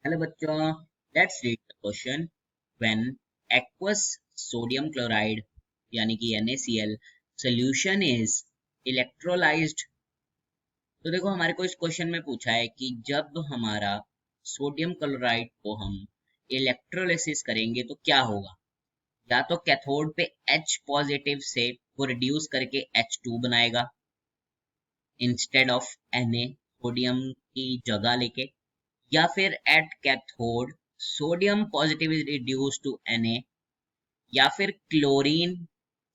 Hello बच्चों, let's read the question. When aqueous sodium chloride यानी कि NaCl solution is electrolyzed। तो देखो हमारे को इस क्वेश्चन में पूछा है कि जब हमारा सोडियम क्लोराइड को हम इलेक्ट्रोलिसिस करेंगे तो क्या होगा। या तो कैथोड पे H पॉजिटिव से वो रिड्यूस करके H2 बनाएगा इंस्टेड ऑफ Na, सोडियम की जगह लेके, या फिर at cathode sodium positive is reduce to Na, या फिर chlorine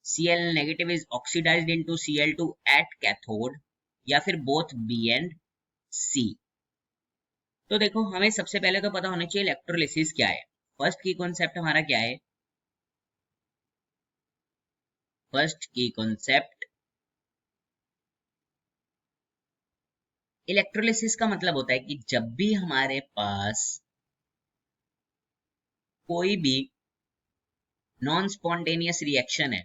Cl negative is oxidised into Cl2 at cathode, या फिर बोथ B एंड C। तो देखो हमें सबसे पहले तो पता होना चाहिए इलेक्ट्रोलिसिस क्या है। फर्स्ट की कॉन्सेप्ट हमारा क्या है। फर्स्ट की कॉन्सेप्ट इलेक्ट्रोलिसिस का मतलब होता है कि जब भी हमारे पास कोई भी नॉन स्पॉन्टेनियस रिएक्शन है।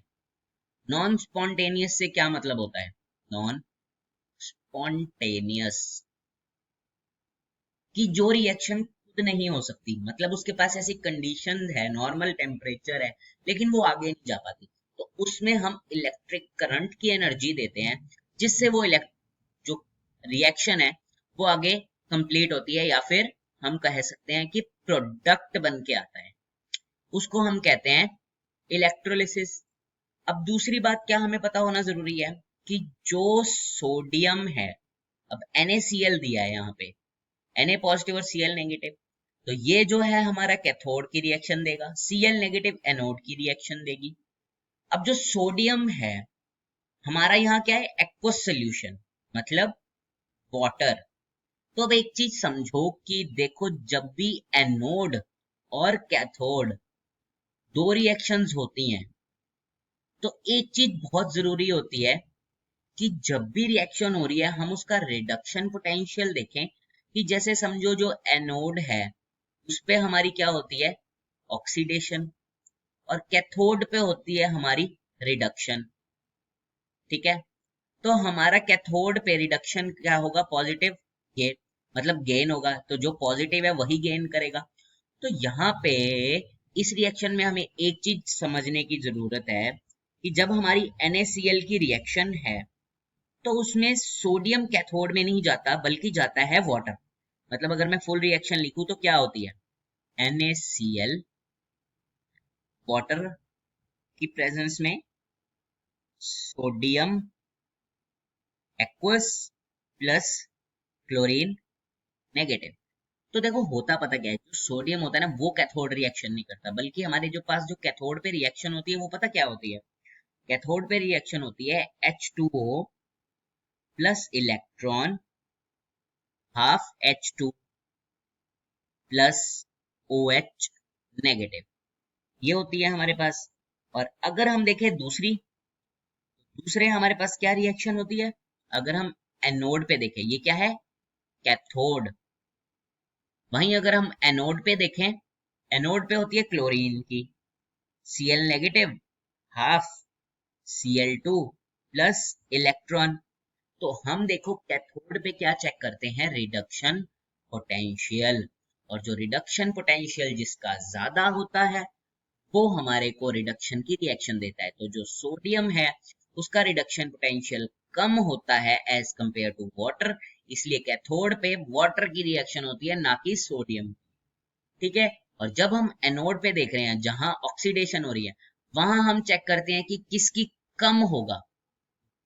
नॉन स्पॉन्टेनियस से क्या मतलब होता है। नॉन स्पॉन्टेनियस कि जो रिएक्शन खुद नहीं हो सकती, मतलब उसके पास ऐसी कंडीशन है, नॉर्मल टेम्परेचर है, लेकिन वो आगे नहीं जा पाती, तो उसमें हम इलेक्ट्रिक करंट की एनर्जी देते हैं जिससे वो जो रिएक्शन है वो आगे कंप्लीट होती है, या फिर हम कह सकते हैं कि प्रोडक्ट बन के आता है, उसको हम कहते हैं इलेक्ट्रोलिसिस। अब दूसरी बात क्या हमें पता होना जरूरी है कि जो सोडियम है, अब NaCl दिया है यहाँ पे, Na पॉजिटिव और Cl नेगेटिव, तो ये जो है हमारा कैथोड की रिएक्शन देगा, Cl नेगेटिव एनोड की रिएक्शन देगी। अब जो सोडियम है हमारा यहाँ क्या है, एक्वस सोल्यूशन, मतलब वाटर। तो अब एक चीज समझो कि देखो जब भी एनोड और कैथोड दो रिएक्शंस होती हैं तो एक चीज बहुत जरूरी होती है कि जब भी रिएक्शन हो रही है हम उसका रिडक्शन पोटेंशियल देखें। कि जैसे समझो जो एनोड है उस पे हमारी क्या होती है, ऑक्सीडेशन, और कैथोड पे होती है हमारी रिडक्शन। ठीक है, तो हमारा कैथोड पे रिडक्शन क्या होगा, पॉजिटिव गेन, मतलब गेन होगा, तो जो पॉजिटिव है वही गेन करेगा। तो यहाँ पे इस रिएक्शन में हमें एक चीज समझने की जरूरत है कि जब हमारी NaCl की रिएक्शन है तो उसमें सोडियम कैथोड में नहीं जाता बल्कि जाता है वाटर। मतलब अगर मैं फुल रिएक्शन लिखूं तो क्या होती है, NaCl वाटर की प्रेजेंस में sodium aqueous plus chlorine negative. तो देखो होता पता क्या है, जो सोडियम होता है ना वो कैथोड रिएक्शन नहीं करता, बल्कि हमारे जो पास जो कैथोड पे रिएक्शन होती है वो पता क्या होती है। कैथोड पे रिएक्शन होती है H2O plus electron half H2 plus OH negative, ये होती है हमारे पास। और अगर हम देखें दूसरे हमारे पास क्या रिएक्शन होती है, अगर हम एनोड पे देखें ये क्या है, कैथोड। वहीं अगर हम एनोड पे देखें, एनोड पे होती है क्लोरीन की, Cl negative half Cl2 plus electron. तो हम देखो कैथोड पे क्या चेक करते हैं, रिडक्शन पोटेंशियल, और जो रिडक्शन पोटेंशियल जिसका ज्यादा होता है वो हमारे को रिडक्शन की रिएक्शन देता है। तो जो सोडियम है उसका रिडक्शन पोटेंशियल कम होता है एज कंपेयर टू वाटर, इसलिए कैथोड पे वाटर की रिएक्शन होती है ना कि सोडियम। ठीक है, और जब हम एनोड पे देख रहे हैं जहां ऑक्सीडेशन हो रही है वहां हम चेक करते हैं कि किसकी कम होगा।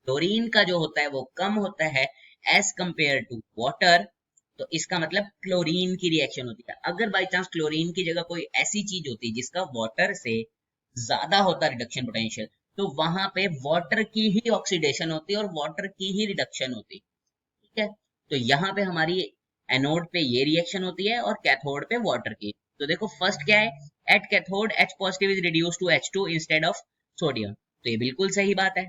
क्लोरीन का जो होता है वो कम होता है एज कंपेयर टू वाटर, तो इसका मतलब क्लोरीन की रिएक्शन होती है। अगर बाई चांस क्लोरीन की जगह कोई ऐसी चीज होती जिसका वाटर से ज्यादा होता रिडक्शन पोटेंशियल, तो वहां पे वाटर की ही ऑक्सीडेशन होती और वाटर की ही रिडक्शन होती। ठीक है, तो यहाँ पे हमारी एनोड पे ये रिएक्शन होती है और कैथोड पे वाटर की। तो देखो फर्स्ट क्या है, at cathode H positive is reduce to H2 instead of sodium, तो ये बिल्कुल सही बात है।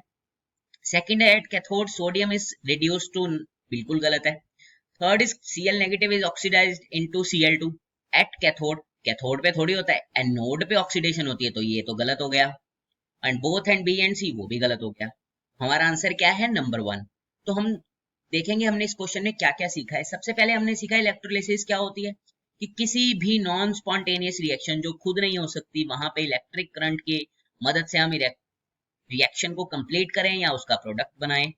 सेकंड है at cathode sodium is reduce to, बिल्कुल गलत है। Third is Cl negative is oxidised into Cl2 at cathode, cathode पे थोड़ी होता है, एनोड पे ऑक्सीडेशन होती है, तो ये तो गलत हो गया। And both and B and C वो भी गलत हो गया। हमारा आंसर क्या है, नंबर 1। तो हम देखेंगे हमने इस क्वेश्चन में क्या क्या सीखा है। सबसे पहले हमने सीखा इलेक्ट्रोलिसिस क्या होती है, कि किसी भी नॉन स्पॉन्टेनियस रिएक्शन जो खुद नहीं हो सकती, वहां पे इलेक्ट्रिक करंट की मदद से हम रिएक्शन को कंप्लीट करें या उसका प्रोडक्ट बनाएं।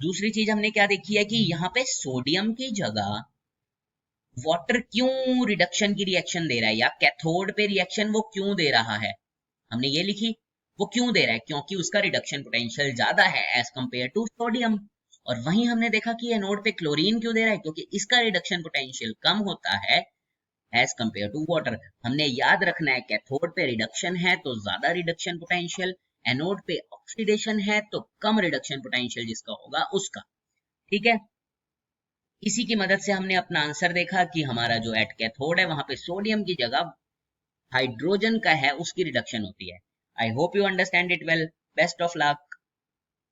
दूसरी चीज हमने क्या देखी है कि यहाँ पे सोडियम की जगह वाटर क्यों रिडक्शन की रिएक्शन दे रहा है, या कैथोड पे रिएक्शन वो क्यों दे रहा है, हमने ये लिखी। वो क्यों दे रहा है, क्योंकि उसका रिडक्शन पोटेंशियल ज्यादा है एज कंपेयर टू सोडियम। और वहीं हमने देखा कि एनोड पे क्लोरीन क्यों दे रहा है, क्योंकि इसका रिडक्शन पोटेंशियल कम होता है एज कंपेयर टू वाटर। हमने याद रखना है कैथोड पे रिडक्शन है तो ज्यादा रिडक्शन पोटेंशियल, एनोड पे ऑक्सीडेशन है तो कम रिडक्शन पोटेंशियल जिसका होगा उसका। ठीक है, इसी की मदद से हमने अपना आंसर देखा कि हमारा जो एट कैथोड है वहां पे सोडियम की जगह हाइड्रोजन का है, उसकी रिडक्शन होती है। I hope you understand it well. Best of luck.